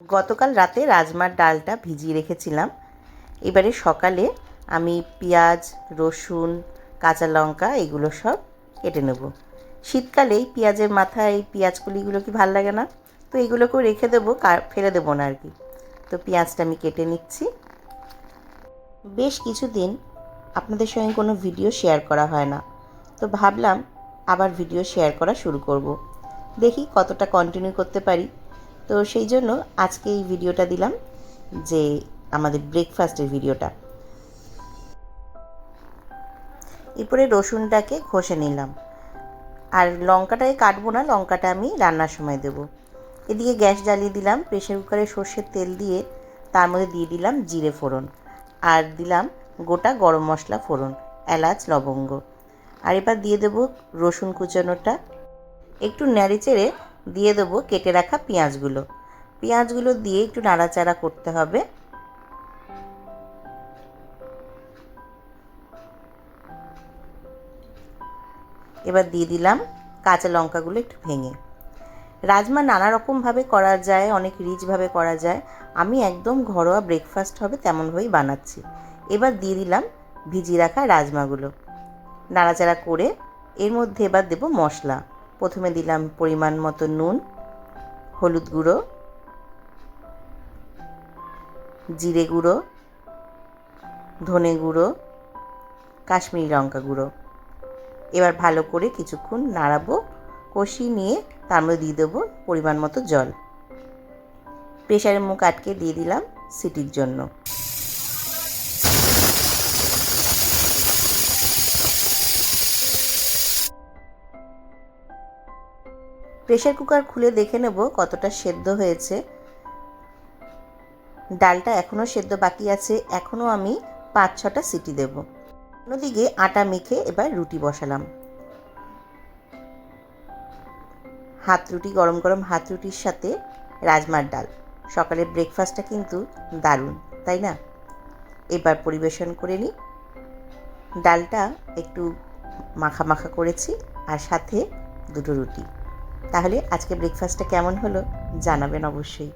গতকাল রাতে রাজমার ডালটা ভিজিয়ে রেখেছিলাম। এবারে সকালে আমি পেঁয়াজ, রসুন, কাঁচা লঙ্কা এগুলো সব কেটে নেব। শীতকালেই পেঁয়াজের মাথায় এই পেঁয়াজকলিগুলো কি ভাল লাগে না? তো এগুলোকেও রেখে দেবো, ফেলে দেবো না আর কি। তো পেঁয়াজটা আমি কেটে নিচ্ছি। বেশ কিছুদিন আপনাদের সঙ্গে কোনো ভিডিও শেয়ার করা হয় না, তো ভাবলাম আবার ভিডিও শেয়ার করা শুরু করব। দেখি কতটা কন্টিনিউ করতে পারি। তো সেই জন্য আজকে এই ভিডিওটা দিলাম, যে আমাদের ব্রেকফাস্টের ভিডিওটা। এরপরে রসুনটাকে ঘষে নিলাম, আর লঙ্কাটাকে কাটবো না, লঙ্কাটা আমি রান্নার সময় দেবো। এদিকে গ্যাস জ্বালিয়ে দিলাম, প্রেসার কুকারে সর্ষের তেল দিয়ে তার মধ্যে দিয়ে দিলাম জিরে ফোড়ন, আর দিলাম গোটা গরম মশলা ফোড়ন, এলাচ, লবঙ্গ। আর এবার দিয়ে দেবো রসুন কুচানোটা। একটু নেড়ে চেড়ে দিয়ে দেবো কেটে রাখা পেঁয়াজগুলো। পেঁয়াজগুলো দিয়ে একটু নাড়াচাড়া করতে হবে। এবার দিয়ে দিলাম কাঁচা লঙ্কাগুলো একটু ভেঙে। রাজমা নানা রকমভাবে করা যায়, অনেক রিচভাবে করা যায়। আমি একদম ঘরোয়া ব্রেকফাস্ট হবে তেমনভাবেই বানাচ্ছি। এবার দিয়ে দিলাম ভিজিয়ে রাখা রাজমাগুলো, নাড়াচাড়া করে এর মধ্যে এবার দেব মশলা। প্রথমে দিলাম পরিমাণ মতো নুন, হলুদ গুঁড়ো, জিরে গুঁড়ো, ধনে গুঁড়ো, কাশ্মীরি লঙ্কা গুঁড়ো। এবার ভালো করে কিছুক্ষণ নাড়াবো, কষিয়ে নিয়ে তার মধ্যে দিয়ে দেবো পরিমাণ মতো জল। প্রেসারের মুখ আটকে দিয়ে দিলাম সিটির জন্য। প্রেসার কুকার খুলে দেখে নেব কতটা সেদ্ধ হয়েছে। ডালটা এখনও সেদ্ধ বাকি আছে, এখনও আমি 5-6টা সিটি দেব। অন্যদিকে আটা মেখে এবার রুটি বসালাম। হাত রুটি, গরম গরম হাত রুটির সাথে রাজমার ডাল, সকালের ব্রেকফাস্টটা কিন্তু দারুণ, তাই না? এবার পরিবেশন করে নিই। ডালটা একটু মাখা মাখা করেছি, আর সাথে 2টো রুটি। তাহলে আজকে ব্রেকফাস্টটা কেমন হলো জানাবেন অবশ্যই।